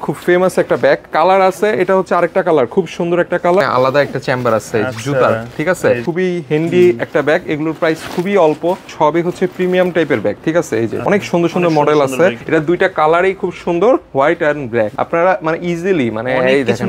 খুব ফেমাস একটা bag, colour আছে, এটা হচ্ছে আরেকটা কালার, খুব সুন্দর একটা কালার, আলাদা একটা চেম্বার আছে জুতার, ঠিক আছে, খুবই হ্যান্ডি একটা ব্যাগ। এগুলোর প্রাইস খুবই অল্প, সবই হচ্ছে প্রিমিয়াম টাইপের ব্যাগ, ঠিক আছে। এই যে অনেক সুন্দর সুন্দর মডেল আছে, এটা দুইটা কালারই খুব সুন্দর, হোয়াইট এন্ড ব্ল্যাক। আপনারা মানে ইজিলি মানে এই দেখেন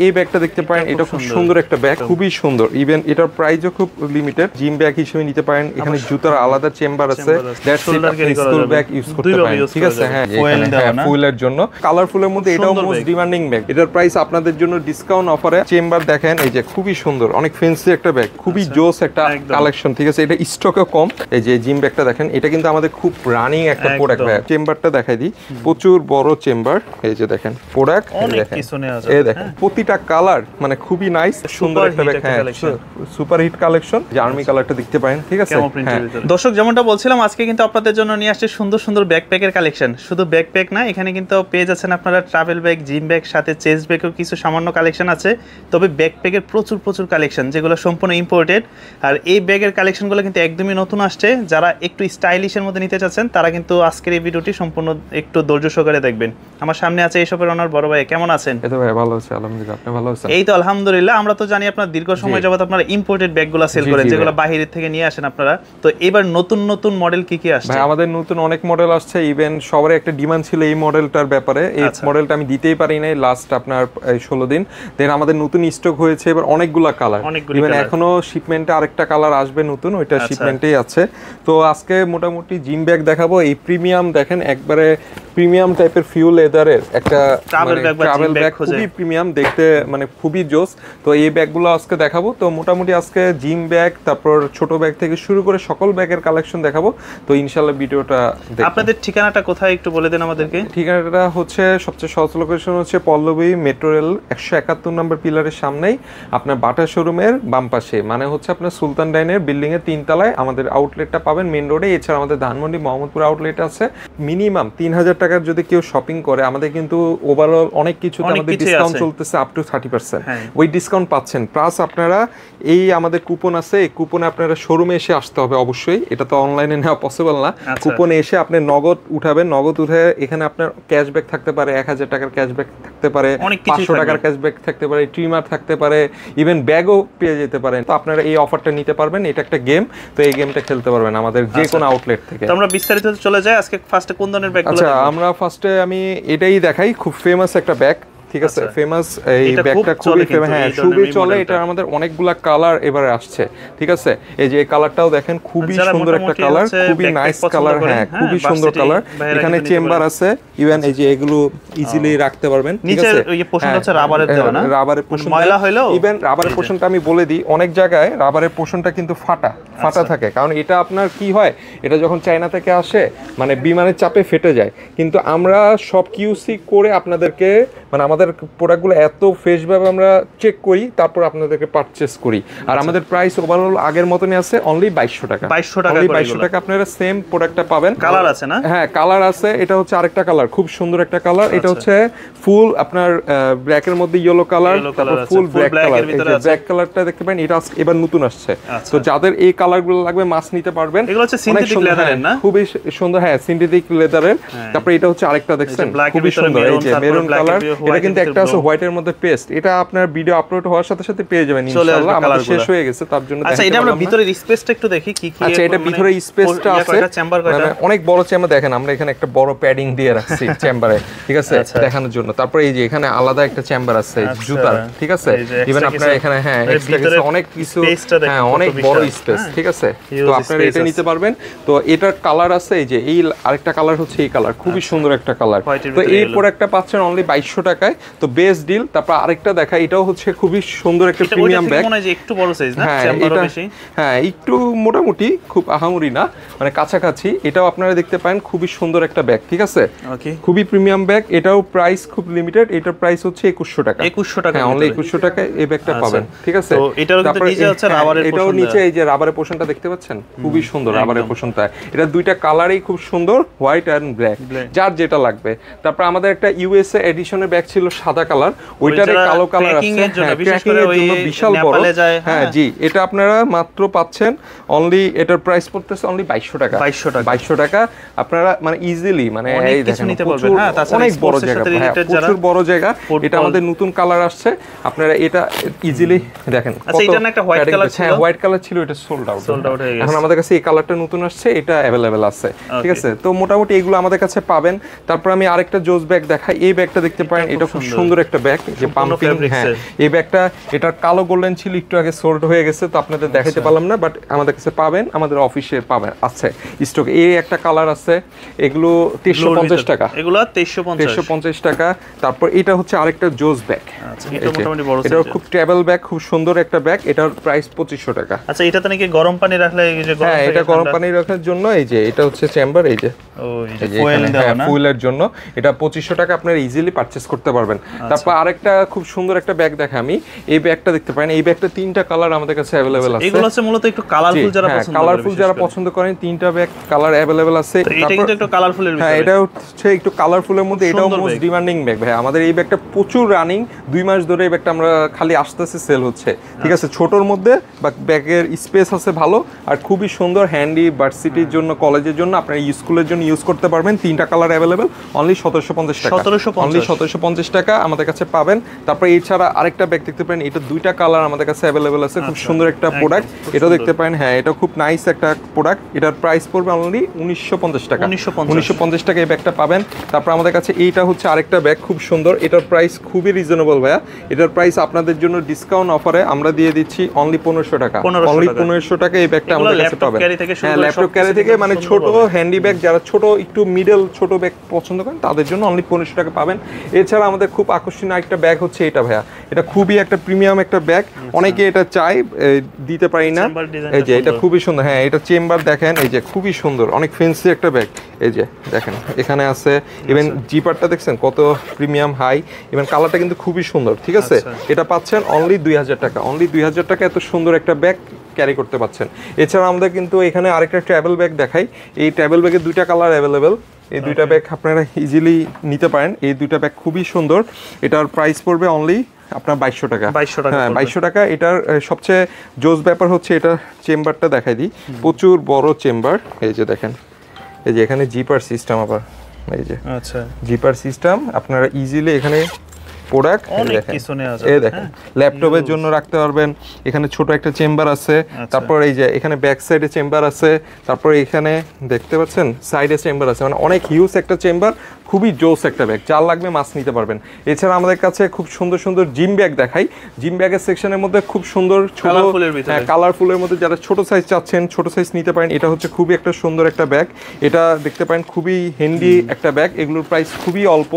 এই ব্যাগটা দেখতে পারেন, এটা খুব সুন্দর একটা ব্যাগ, খুবই সুন্দর। ইভেন এটার প্রাইসও খুব লিমিটেড, জিম ব্যাগ হিসেবে নিতে পারেন। এখানে জুতার আলাদা চেম্বার আছে, দ্যাটস ইট, আপনি স্কুল ব্যাগ ইউজ করতে পারেন, ঠিক আছে। হ্যাঁ, এখানে ফুলের জন্য কালারফুলের মধ্যে এটাও মোস্ট ডিমান্ডিং ব্যাগ। এটার প্রাইস আপনাদের জন্য ডিসকাউন্ট অফারে, চেম্বার দেখেন, এই যে খুবই সুন্দর, অনেক ফ্যান্সি একটা ব্যাগ, খুবই জোস একটা কালেকশন, ঠিক আছে। এটা স্টকে কম। এই যে জিম ব্যাগটা দেখেন, এটা কিন্তু আমাদের খুব রানিং একটা প্রোডাক্ট ব্যাগ। চেম্বারটা দেখাই দিই, প্রচুর বড় চেম্বার। এই যে দেখেন প্রোডাক্ট, এই দেখেন প্রতিটা কালার মানে খুবই নাইস, সুন্দর একটা ব্যাগ। হ্যাঁ, সুপার হিট কালেকশন, আর্মি কালারটা দেখতে পারেন, ঠিক আছে। দর্শক যেমনটা বলছিলাম, আজকে কিন্তু আপনাদের জন্য নিয়ে আসছে সুন্দর সুন্দর ব্যাকপ্যাকের কালেকশন। শুধু ব্যাকপ্যাক না, এখানে কিন্তু পেয়ে যাচ্ছেন আপনারা ট্রাভেল ব্যাগ, জিম ব্যাগ, সাথে চেস্ট ব্যাগের কিছু সামান্য কালেকশন আছে। তবে ব্যাকপ্যাকের প্রচুর কালেকশন, যেগুলো সম্পূর্ণ ইম্পোর্টেড। আর এই ব্যাগের কালেকশনগুলো কিন্তু একদমই নতুন আসছে। যারা একটু স্টাইলিশের মধ্যে নিতে চাচ্ছেন, তারা কিন্তু আজকের এই ভিডিওটি সম্পূর্ণ একটু ধৈর্য সহকারে দেখবেন। আমার সামনে আছে এইসবের ওনার বড় ভাই, কেমন আছেন? এই তো ভাই ভালো আছি, আলহামদুলিল্লাহ। আপনি ভালো আছেন? এই তো আলহামদুলিল্লাহ। আমরা তো জানি আপনারা দীর্ঘ সময় যাবত আপনারা ইম্পোর্টেড ব্যাগগুলো সেল করেন, যেগুলো বাইরে থেকে নিয়ে আসেন আপনারা। তো এবার নতুন মডেল কি আসছে? ভাই আমাদের নতুন অনেক মডেল আসছে। ইভেন সবার একটা ডিমান্ড ছিল এই মডেলটার ব্যাপারে। এই মডেলটা আমি দিতেই পারি নাই লাস্ট আপনার 16 দিন। দেন আমাদের নতুন স্টক হয়েছে এবার অনেকগুলা কালার। ইভেন এখনো শিপমেন্টে আরেকটা কালার আসবে নতুন, ওইটা শিপমেন্টেই আছে। তো আজকে মোটামুটি জিম ব্যাগ দেখাবো। এই প্রিমিয়াম দেখেন, একবারে প্রিমিয়াম টাইপের ফিউল লেদারের একটা ট্রাভেল ব্যাগ, খুবই প্রিমিয়াম দেখতে, মানে খুবই জোস। তো এই ব্যাগগুলো আজকে দেখাবো। তো মোটামুটি আজকে জিম ব্যাগ, তারপর ছোট ব্যাগ থেকে শুরু করে সকল ব্যাগের কালেকশন দেখাবো। তো ইনশাআল্লাহ ভিডিওটা দেখুন। আপনাদের ঠিকানাটা কোথায় একটু বলে দেন আমাদেরকে। ঠিকানাটা হচ্ছে সবচেয়ে সহজ লোকেশন হচ্ছে পল্লবী মেট্রো রেল 171 নম্বর পিলারের সামনেই, আপনার বাটা শোরুমের বাম পাশে, মানে হচ্ছে আপনার সুলতান ডাইনের বিল্ডিং এর 3 তলায় আমাদের আউটলেটটা পাবেন মেইন রোডে। এছাড়া আমাদের ধানমন্ডি মোহাম্মদপুর আউটলেট আছে। মিনিমাম 3000 টাকার যদি কেউ শপিং করে, আমাদের কিন্তু ওভারঅল অনেক কিছুতে আমাদের ডিসকাউন্ট চলতেছে আপ টু 30%। ওই ডিসকাউন্ট পাচ্ছেন। প্লাস আপনারা এই আমাদের কুপন আছে, এই কুপনে আপনারা শোরুমে এসে আসতে হবে অবশ্যই, এটা তো অনলাইনে নেওয়া পসিবল না। কুপনে এসে আপনি নগদ উঠাবেন, নগদ উঠে এখানে আপনার ক্যাশব্যাক থাকতে পারে, 1000 টাকার ক্যাশব্যাক থাকতে পারে, 500 টাকার ক্যাশব্যাক থাকতে পারে, ট্রিমার থাকতে পারে, ইভেন ব্যাগও পেয়ে যেতে পারেন। তো আপনারা এই অফারটা নিতে পারবেন। এটা একটা গেম, তো এই গেমটা খেলতে পারবেন আমাদের যে কোনো আউটলেট থেকে। তো আমরা বিস্তারিত চলে যাই। আজকে ফার্স্টে কোন ধরনের ব্যাগগুলো? আচ্ছা, আমরা ফার্স্টে আমি এটাই দেখাই, খুব ফেমাস একটা ব্যাগ, ঠিক আছে। ফেমাস এই ব্যাগটা খুবই ফেমাস। হ্যাঁ, খুবই চলে। এটা আমাদের অনেকগুলা কালার এবারে আসছে, ঠিক আছে। এই যে এই কালারটাও দেখেন, খুবই সুন্দর একটা কালার, খুবই নাইস কালার। হ্যাঁ, খুবই সুন্দর কালার। এখানে চেম্বার আছে, ইভেন এই যে এগুলো ইজিলি রাখতে পারবেন, ঠিক আছে। এই পোরশনটা হচ্ছে রাবারের দেওয়া না, রাবারের পোরশন ময়লা হইলো। ইভেন রাবারের পোরশনটা আমি বলে দিই, অনেক জায়গায় রাবারের পোরশনটা কিন্তু ফাটা থাকে, কারণ এটা আপনার কি হয়, এটা যখন চায়না থেকে আসে মানে বিমানের চাপে ফেটে যায়। কিন্তু আমরা সব কিউসি করে আপনাদেরকে, মানে আমাদের প্রোডাক্টগুলো এত ফ্রেশভাবে আমরা চেক করি, তারপর আপনাদেরকে পারচেস করি। আর আমাদের প্রাইস ওভারঅল আগের মতনই আছে, অনলি 2200 টাকা। 2200 টাকা আপনারা সেম প্রোডাক্টটা পাবেন। কালার আছে না? হ্যাঁ, কালার আছে। এটা হচ্ছে আরেকটা কালার, খুব সুন্দর একটা কালার। এটা হচ্ছে ফুল আপনার ব্ল্যাকের মধ্যে ইয়েলো কালার, তারপর ফুল ব্ল্যাক কালার। এই যে ব্ল্যাক কালারটা দেখতে পারেন, এটা এবার নতুন আসছে। তো যাদের এই কালারগুলো লাগবে মাস্ট নিতে পারবেন। এগুলো হচ্ছে সিনথেটিক লেদারের না? খুবই সুন্দর। হ্যাঁ, সিনথেটিক লেদারের। তারপর এটা হচ্ছে আরেকটা দেখছেন, খুবই সুন্দর, এই যে মেরুন কালার। এটা কিন্তু একটা আছে হোয়াইটের মধ্যে পেস্ট। এটা আপনার ভিডিও আপলোড হওয়ার সাথে সাথে পেয়ে যাবেন ইনশাআল্লাহ। আমাদের শেষ হয়ে গেছে, তার জন্য। আচ্ছা, এটা আমরা ভিতরের স্পেসটা একটু দেখি কি কি। আচ্ছা, এটা ভিতরে স্পেসটা আছে, মানে অনেক বড় চেম্বার। দেখেন আমরা এখানে একটা বড় প্যাডিং দিয়ে রাখছি চেম্বারে, ঠিক আছে, দেখানোর জন্য। তারপর এই যে এখানে আলাদা একটা চেম্বার আছে জুতার, ঠিক আছে। ইভেন আপনারা এখানে হ্যাঁ এক্সট্রা কিছু অনেক কিছু, হ্যাঁ অনেক বড় স্পেস, ঠিক আছে। তো আপনারা এটা নিতে পারবেন। তো এটার কালার আছে, এই যে এই আরেকটা কালার হচ্ছে এই কালার, খুবই সুন্দর একটা কালার। তো এই প্রোডাক্টটা পাচ্ছেন অনলি 2200 টাকায়। তো বেস্ট ডিল। তারপর আরেকটা দেখা, এটাও হচ্ছে খুবই সুন্দর একটা প্রিমিয়াম ব্যাগ। মনে হয় যে একটু বড় সাইজ না, চেম্বারও বেশি। হ্যাঁ, একটু মোটামুটি, খুব আহামরি না, মানে কাছাকাছি। এটাও আপনারা দেখতে পারেন, খুবই সুন্দর একটা ব্যাগ, ঠিক আছে। খুবই প্রিমিয়াম ব্যাগ। এটাও প্রাইস খুব লিমিটেড। এটার প্রাইস হচ্ছে 2100 টাকা। 2100 টাকা, হ্যাঁ, অনলি 2100 টাকায় এই ব্যাগটা পাবেন, ঠিক আছে। তো এটারও কিন্তু নিচে হচ্ছে রাবারের পোরশন। এটাও নিচে এই যে রাবারের পোরশনটা দেখতে পাচ্ছেন, খুবই সুন্দর রাবারের পোরশনটা। এটা দুইটা কালারই খুব সুন্দর, হোয়াইট এন্ড ব্ল্যাক, যার যেটা লাগবে। তারপর আমাদের একটা ইউএসএ এডিশনের ব্যাগ ছিল, হলো সাদা কালার, ওইটারে কালো কালার আছে, হ্যাঁ ট্রেকিং এর জন্য বিশাল বড়। হ্যাঁ জি, এটা আপনারা মাত্র পাচ্ছেন অনলি, এটার প্রাইস পড়তেছে অনলি 2200 টাকা। 2200 টাকা আপনারা মানে ইজিলি মানে এই দেখেন অনেক বড় জায়গা, হ্যাঁ প্রচুর বড় জায়গা। এটা আমাদের নতুন কালার আসছে, আপনারা এটা ইজিলি দেখেন। আচ্ছা এটা না একটা হোয়াইট কালার ছিল, হ্যাঁ হোয়াইট কালার ছিল, এটা সোল্ড আউট হয়ে গেছে। এখন আমাদের কাছে এই কালারটা নতুন আসছে, এটা अवेलेबल আছে, ঠিক আছে। তো মোটামুটি এগুলো আমাদের কাছে পাবেন। তারপর আমি আরেকটা জোস ব্যাগ দেখাই, এই ব্যাগটা দেখতে পারেন, এটা খুব সুন্দর একটা ব্যাগ, যে পাম্পিং। হ্যাঁ এই ব্যাগটা, এটা কালো গোল্ডেন ছিল, একটু আগে সোল্ড হয়ে গেছে, তো আপনাদের দেখাতে পারলাম না, বাট আমাদের কাছে পাবেন, আমাদের অফিসে পাবেন, আছে স্টক। এই একটা কালার আছে, এগুলো 2350 টাকা, এগুলো 2350 টাকা। তারপর এটা হচ্ছে আরেকটা জোস ব্যাগ, আচ্ছা এটা মোটামুটি বড় সাইজ, এটা খুব ট্রাভেল ব্যাগ, খুব সুন্দর একটা ব্যাগ, এটার প্রাইস 2500 টাকা। আচ্ছা এটাতে নাকি গরম পানি রাখলে এই যে হ্যাঁ এটা গরম পানি রাখার জন্য, এই যে এটা হচ্ছে চেম্বার, এই যে ফুয়েল দেওয়া না, ফুয়েলের জন্য এটা 2500 টাকা আপনারা ইজিলি পারচেজ করতে পারবেন। তারপর আরেকটা খুব সুন্দর একটা ব্যাগ দেখা, আমি এই ব্যাগটা দেখতে পারেন, এই ব্যাগটা তিনটা কালার আমাদের কাছে अवेलेबल আছে। এগুলো হচ্ছে মূলত একটু কালারফুল যারা পছন্দ করেন, কালারফুল যারা পছন্দ করেন, তিনটা ব্যাগ কালার अवेलेबल আছে। এটা কিন্তু একটু কালারফুলের ভিতরে, হ্যাঁ এটা হচ্ছে একটু কালারফুলের মধ্যে, এটাও মোস্ট ডিমান্ডিং ব্যাগ ভাই আমাদের। এই ব্যাগটা প্রচুর রানিং, 2 মাস ধরে এই ব্যাগটা আমরা খালি আসতেছে সেল হচ্ছে, ঠিক আছে। ছোটর মধ্যে বা ব্যাগের স্পেস আছে ভালো, আর খুবই সুন্দর, হ্যান্ডি ভার্সিটির জন্য, কলেজের জন্য, আপনার স্কুলের জন্য ইউজ করতে পারবেন। তিনটা কালার अवेलेबल, অনলি 1750 টাকা, অনলি 1750 টাকা আমাদের কাছে পাবেন। তারপর এছাড়া আরেকটা ব্যাগ দেখতে পারেন, এটা দুইটা কালার আমাদের কাছে अवेलेबल আছে, খুব সুন্দর একটা প্রোডাক্ট, এটাও দেখতে পারেন। হ্যাঁ এটা খুব নাইস একটা প্রোডাক্ট, এটার প্রাইস পড়বে অনলি 1950 টাকা, 1950 টাকা এই ব্যাগটা পাবেন। তারপর আমাদের কাছে এইটা হচ্ছে আরেকটা ব্যাগ, খুব সুন্দর, এটার প্রাইস খুবই রিজনেবল ভাইয়া। এটার প্রাইস আপনাদের জন্য ডিসকাউন্ট অফারে আমরা দিয়ে দিচ্ছি অনলি 1500 টাকা, অনলি 1500 টাকা এই ব্যাগটা আমাদের কাছে পাবেন। হ্যাঁ ল্যাপটপ ক্যারি থেকে, মানে ছোট হ্যান্ডি ব্যাগ, যারা ছোট একটু মিডল ছোট ব্যাগ পছন্দ করেন তাদের জন্য অনলি 1500 টাকা পাবেন। এছাড়া আমাদের খুব আকর্ষণীয় একটা ব্যাগ হচ্ছে এটা ভাইয়া, এটা খুবই একটা প্রিমিয়াম একটা ব্যাগ, অনেকে এটা চাই, দিতে পারি না। এই যে এটা খুবই সুন্দর, হ্যাঁ এটা চেম্বার দেখেন, এই যে খুবই সুন্দর, অনেক ফ্যান্সি একটা ব্যাগ, এই যে দেখেন এখানে আছে। ইভেন জিপারটা দেখছেন কত প্রিমিয়াম হাই, ইভেন কালারটা কিন্তু খুবই সুন্দর, ঠিক আছে। এটা পাচ্ছেন অনলি 2000 টাকা, অনলি 2000 টাকা এত সুন্দর একটা ব্যাগ ক্যারি করতে পাচ্ছেন। এছাড়া আমাদের কিন্তু এখানে আরেকটা ট্রাভেল ব্যাগ দেখাই, এই ট্রাভেল ব্যাগের দুইটা কালার अवेलेबल, এই দুইটা ব্যাগ আপনারা ইজিলি নিতে পারেন। এই দুইটা ব্যাগ খুবই সুন্দর, এটার প্রাইস পড়বে অনলি আপনার 2200 টাকা, হ্যাঁ 2200 টাকা। এটার সবচেয়ে জোস ব্যাপার হচ্ছে এটা চেম্বারটা দেখাই দিই, প্রচুর বড় চেম্বার, এই যে দেখেন, এই যে এখানে জিপার সিস্টেম, আবার এই যে আচ্ছা জিপার সিস্টেম, আপনারা ইজিলি এখানে প্রোডাক্ট এই দেখেন ল্যাপটপের জন্য রাখতে পারবেন। এখানে ছোট একটা চেম্বার আছে, তারপর এই যে এখানে ব্যাক সাইডে চেম্বার আছে, তারপর এখানে দেখতে পাচ্ছেন সাইডে চেম্বার আছে, মানে অনেক হিউজ একটা চেম্বার, খুবই জোস একটা ব্যাগ, যার লাগবে মাছ নিতে পারবেন। এছাড়া আমাদের কাছে খুব সুন্দর সুন্দর জিম ব্যাগ দেখাই, জিম ব্যাগের সেকশনের মধ্যে খুব সুন্দর ছোট কালারফুলের মধ্যে যারা ছোট সাইজ চাচ্ছেন ছোট সাইজ নিতে পারেন। এটা হচ্ছে খুবই একটা সুন্দর একটা ব্যাগ, এটা দেখতে পারেন খুবই হ্যান্ডি একটা ব্যাগ, এগুলোর প্রাইস খুবই অল্প।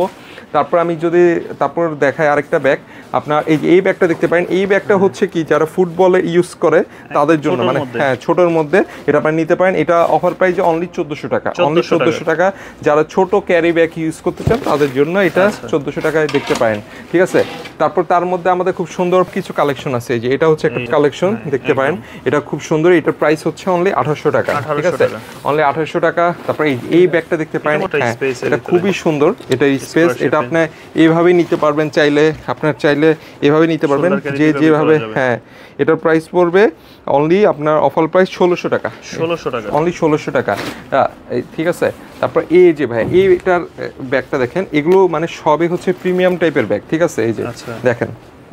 তারপর আমি যদি তারপর দেখাই আরেকটা ব্যাগ, আপনার এই ব্যাগটা দেখতে পারেন, এই ব্যাগটা হচ্ছে কি যারা ফুটবলে ইউজ করে তাদের জন্য, মানে হ্যাঁ ছোটোর মধ্যে এটা আপনি নিতে পারেন। এটা অফার প্রাইসে অনলি 1400 টাকা, অনলি 1400 টাকা। যারা ছোট ক্যারি ব্যাগ ইউজ করতে চান তাদের জন্য এটা 1400 টাকায় দেখতে পারেন, ঠিক আছে। তারপর তার মধ্যে আমাদের খুব সুন্দর কিছু কালেকশন আছে, এই যে এটা হচ্ছে একটা কালেকশন দেখতে পারেন, এটা খুব সুন্দর, এটার প্রাইস হচ্ছে অনলি 1800 টাকা, ঠিক আছে, অনলি 1800 টাকা। তারপর এই ব্যাগটা দেখতে পারেন, হ্যাঁ এটা খুবই সুন্দর, এটা স্পেস, এটা আপনি এইভাবেই নিতে পারবেন, চাইলে আপনার চাইলে এভাবে নিতে পারবেন, যে যেভাবে। হ্যাঁ এটার প্রাইস পড়বে অনলি আপনার অফার প্রাইস 1600 টাকা, 1600 টাকা, অনলি 1600 টাকা, ঠিক আছে। তারপর এই যে ভাই এইটার ব্যাগটা দেখেন, এগুলো মানে সবই হচ্ছে প্রিমিয়াম টাইপের ব্যাগ, ঠিক আছে। এই যে দেখেন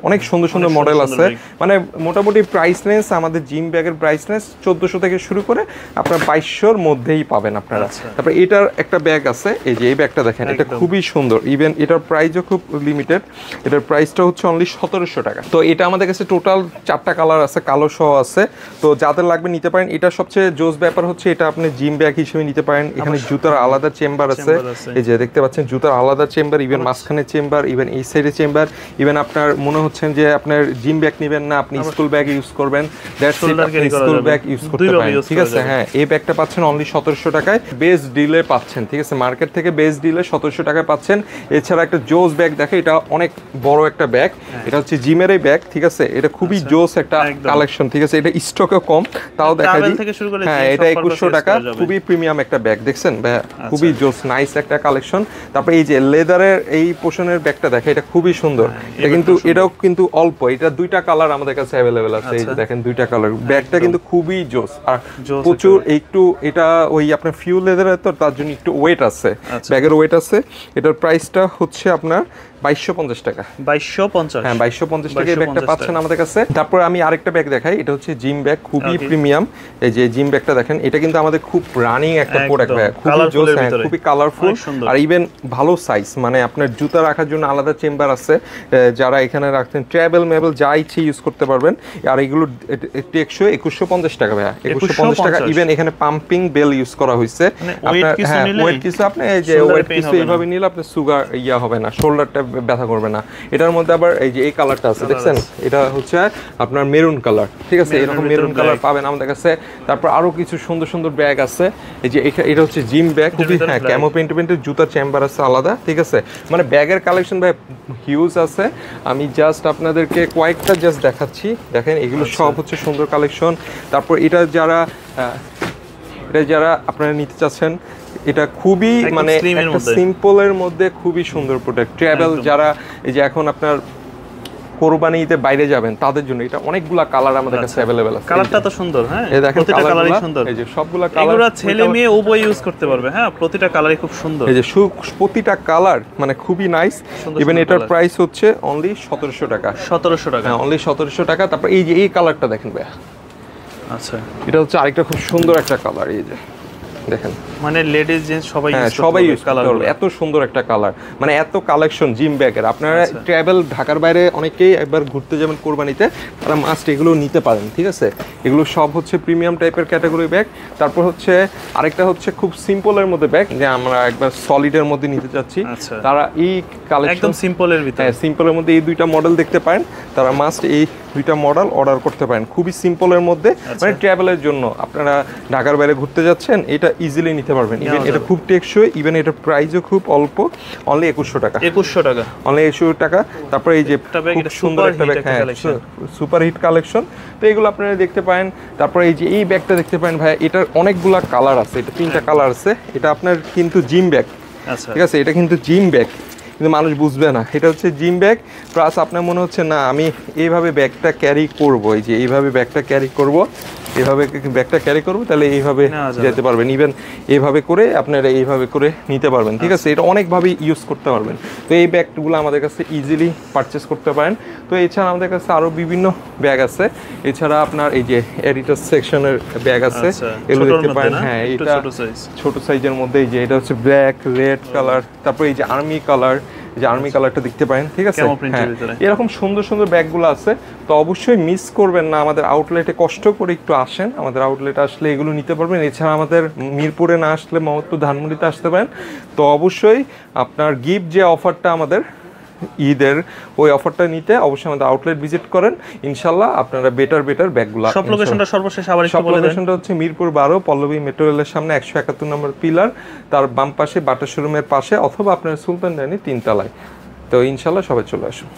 অনেক সুন্দর সুন্দর মডেল আছে, মানে মোটামুটি প্রাইস রেঞ্জ আমাদের জিম ব্যাগের প্রাইস রেঞ্জ 1400 থেকে শুরু করে আপনার 2200-র মধ্যেই পাবেন আপনারা। তারপর এটার একটা ব্যাগ আছে, এই যে এই ব্যাগটা দেখেন, এটা খুবই সুন্দর, ইভেন এটার প্রাইসও খুব লিমিটেড, এটার প্রাইসটা হচ্ছে অনলি 1700 টাকা। তো এটা আমাদের কাছে টোটাল 4টা কালার আছে, কালো সহ আছে, তো যাদের লাগবে নিতে পারেন। এটা সবচেয়ে জোস ব্যাপার হচ্ছে এটা আপনি জিম ব্যাগ হিসেবে নিতে পারেন। এখানে জুতার আলাদা চেম্বার আছে, এই যে দেখতে পাচ্ছেন জুতার আলাদা চেম্বার, ইভেন মাঝখানে চেম্বার, ইভেন এই সাইডে চেম্বার, ইভেন আপনার মনে হচ্ছে চাচ্ছেন যে আপনার জিম ব্যাগ নেবেন না, আপনি স্কুল ব্যাগ ইউজ করবেন, দ্যাটস ইট, আপনি স্কুল ব্যাগ ইউজ করতে পারেন, ঠিক আছে। হ্যাঁ, এই ব্যাগটা পাচ্ছেন অনলি 1700 টাকায়, বেস ডিলে পাচ্ছেন, ঠিক আছে। মার্কেট থেকে বেস ডিলে 1700 টাকায় পাচ্ছেন। এছাড়া একটা জোস ব্যাগ দেখে, এটা অনেক বড় একটা ব্যাগ, এটা হচ্ছে জিমের এই ব্যাগ, ঠিক আছে। এটা খুবই জোস একটা কালেকশন, ঠিক আছে। এটা স্টকে কম, তাও দেখা যায়। হ্যাঁ, এটা 2100 টাকা, খুবই প্রিমিয়াম একটা ব্যাগ, দেখছেন ভাই, খুবই জোস নাইস একটা কালেকশন। তারপরে এই যে লেদারের এই পোর্শনের ব্যাগটা দেখে, এটা খুবই সুন্দর। এটা কিন্তু এটাও কিন্তু অল্প, এটা দুইটা কালার আমাদের কাছে অ্যাভেলেবেল আছে, এই যে দেখেন দুইটা কালার। ব্যাগটা কিন্তু খুবই জোস আর প্রচুর একটু, এটা ওই আপনার ফিউ লেদারের তো, তার জন্য একটু ওয়েট আছে, ব্যাগের ওয়েট আছে। এটার প্রাইসটা হচ্ছে আপনার 2250 টাকা। 2250? হ্যাঁ, 2250 টাকা এই ব্যাগটা পাচ্ছেন আমাদের কাছে। তারপর আমি আরেকটা ব্যাগ দেখাই, এটা হচ্ছে জিম ব্যাগ, খুবই প্রিমিয়াম। এই যে জিম ব্যাগটা দেখেন, এটা কিন্তু আমাদের খুব রানিং একটা প্রোডাক্ট ব্যাগ, খুবই জোস, খুবই কালারফুল আর ইভেন ভালো সাইজ, মানে আপনার জুতা রাখার জন্য আলাদা চেম্বার আছে, যারা এখানে রাখতেন ট্রাভেল মেবল যা ইচ্ছে ইউজ করতে পারবেন। আর এগুলো টেকসই 2150 টাকা ভাইয়া, 2150 টাকা। ইভেন এখানে পাম্পিং বেল ইউজ করা হয়েছে, আপনার হ্যাঁ ওয়েট কিছু, আপনি এই যে ওয়েট কিছু এইভাবে নিলে আপনার সুগার ইয়া হবে না, শোল্ডারটা ব্যথা করবে না। এটার মধ্যে আবার এই যে এই কালারটা আছে, দেখছেন, এটা হচ্ছে আপনার মেরুন কালার, ঠিক আছে। এরকম মেরুন কালার পাবেন আমাদের কাছে। তারপর আরো কিছু সুন্দর সুন্দর ব্যাগ আছে, এই যে এটা হচ্ছে জিম ব্যাগ, খুবই হ্যাঁ ক্যামো প্রিন্টের জুতার চেম্বার আছে আলাদা, ঠিক আছে। মানে ব্যাগের কালেকশন ভাই হিউজ আছে। আমি জাস্ট আপনাদেরকে কয়েকটা জাস্ট দেখাচ্ছি, দেখেন এগুলো সব হচ্ছে সুন্দর কালেকশন। তারপর এটা যারা আপনারা নিতে চাচ্ছেন, এটা খুবই মানে একটা সিম্পলের মধ্যে খুবই সুন্দর প্রোডাক্ট। ট্রাভেল যারা, এই যে এখন আপনার কোরবানি ঈদে বাইরে যাবেন, তাদের জন্য এটা অনেকগুলা কালার আমাদের কাছে अवेलेबल আছে। কালারটা তো সুন্দর, হ্যাঁ, এই দেখেন প্রতিটা কালারই সুন্দর, এই যে সবগুলা কালার, এগুলো ছেলে মেয়ে উভয় ইউজ করতে পারবে। হ্যাঁ, প্রতিটা কালারই খুব সুন্দর, এই যে প্রতিটা কালার মানে খুবই নাইস। ইভেন এটার প্রাইস হচ্ছে অনলি 1700 টাকা। 1700 টাকা, হ্যাঁ, অনলি 1700 টাকা। তারপর এই যে এই কালারটা দেখেন ভাই, আচ্ছা, এটা হচ্ছে আরেকটা খুব সুন্দর একটা কালার, এই যে দেখেন, মানে লেডিস জেন্টস সবাই ইউজ করতে পারবে। এত সুন্দর একটা কালার, মানে এত কালেকশন জিম ব্যাগের। আপনারা ট্রাভেল ঢাকার বাইরে অনেকেই একবার ঘুরতে যাবেন কোরবানিতে, তারা মাস্ট এগুলো নিতে পারেন, ঠিক আছে। এগুলো সব হচ্ছে প্রিমিয়াম টাইপের ক্যাটাগরি ব্যাগ। তারপর হচ্ছে আরেকটা হচ্ছে খুব সিম্পলের মধ্যে ব্যাগ, যে আমরা একবার সলিডের মধ্যে নিতে চাচ্ছি, তারা এই কালেকশন একদম সিম্পলের ভিতরে, হ্যাঁ সিম্পলের মধ্যে এই দুইটা মডেল দেখতে পারেন, তারা মাস্ট এই দুইটা মডেল অর্ডার করতে পারেন। খুবই সিম্পলের মধ্যে, মানে ট্রাভেলের জন্য আপনারা ঢাকার বাইরে ঘুরতে যাচ্ছেন, এটা ইজিলি নিতে পারবেন। ইভেন এটা খুব টেকসই, ইভেন এটার প্রাইসও খুব অল্প, অনলি 2100 টাকা। 2100 টাকা, অনলি 2100 টাকা। তারপরে এই যে খুব সুন্দর একটা ব্যাগ, হ্যাঁ সুপার হিট কালেকশন, তো এগুলো আপনারা দেখতে পারেন। তারপরে এই যে এই ব্যাগটা দেখতে পারেন ভাই, এটার অনেকগুলা কালার আছে, এটা 3টা কালার আছে। এটা আপনার কিন্তু জিম ব্যাগ, আচ্ছা, ঠিক আছে। এটা কিন্তু জিম ব্যাগ, কিন্তু মানুষ বুঝবে না এটা হচ্ছে জিম ব্যাগ। প্লাস আপনার মনে হচ্ছে না আমি এইভাবে ব্যাগটা ক্যারি করবো, এই যে এইভাবে ব্যাগটা ক্যারি করবো, এইভাবে ব্যাগটা ক্যারি করবো, তাহলে এইভাবে যেতে পারবেন। ইভেন এইভাবে করে আপনারা এইভাবে করে নিতে পারবেন, ঠিক আছে। এটা অনেকভাবে ইউজ করতে পারবেন। তো এই ব্যাগগুলো আমাদের কাছে ইজিলি পারচেস করতে পারেন। তো এছাড়া আমাদের কাছে আরও বিভিন্ন ব্যাগ আছে। এছাড়া আপনার এই যে এডিটর সেকশনের ব্যাগ আছে, এগুলো দেখতে পারেন। হ্যাঁ, এটা ছোট সাইজের মধ্যে, এই যে এটা হচ্ছে ব্ল্যাক, রেড কালার, তারপরে এই যে আর্মি কালার, যে আর্মি কালারটা দেখতে পারেন, ঠিক আছে। এরকম সুন্দর সুন্দর ব্যাগগুলো আছে। তো অবশ্যই মিস করবেন না, আমাদের আউটলেটে কষ্ট করে একটু আসেন, আমাদের আউটলেটে আসলে এগুলো নিতে পারবেন। এছাড়া আমাদের মিরপুরে না আসলে মোহাম্মদপুর ধানমন্ডিতে আসতে পারেন। তো অবশ্যই আপনার গিফট যে অফারটা আমাদের ঈদের, ওই অফারটা নিতে অবশ্যই আমাদের আউটলেট ভিজিট করেন, ইনশাল্লাহ আপনারা বেটার ব্যাগগুলো। সব লোকেশনটা সর্বশেষ আবার একটু বলে দেন। লোকেশনটা হচ্ছে মিরপুর 12 পল্লবী মেট্রো রেলের সামনে 171 নম্বর পিলার, তার বাম পাশে বাটা শোরুমের পাশে, অথবা আপনার সুলতান ডাইনি 3 তলায়। তো ইনশাল্লাহ সবাই চলে আসুন।